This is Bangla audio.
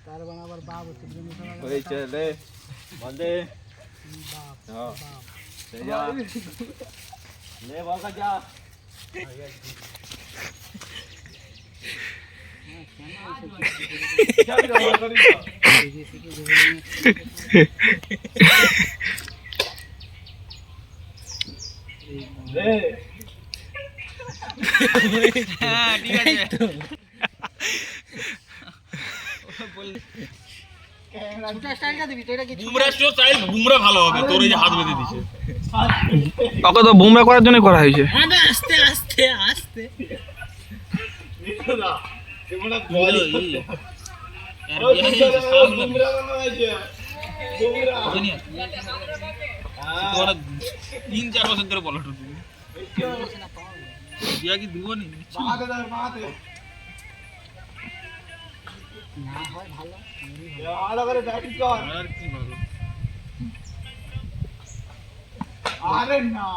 তার বাবা আবার বাপ হচ্ছে ওই চলে বন্দে বাপ হ্যাঁ বাপ ले जा ले बॉल का जा क्या भी रहा करी ले হ্যাঁ ঠিক আছে বল ছোটা স্টাইলটা দিবি তো এটা কি বুমরা স্টাইল বুমরা ভালো হবে তোর এই যে হাত বেঁধে দিছে ওকে তো বুমরা করার জন্য করা হয়েছে আস্তে আস্তে আস্তে ना ये बड़ा बॉल यार और ये बुमरा बनाया है बुमरा তোরা 3-4 বছর ধরে বল উঠু দিয়া কি দিব নি बात है না হয় ভালো यार अगर बैटिंग कर আর কি ভালো अरे ना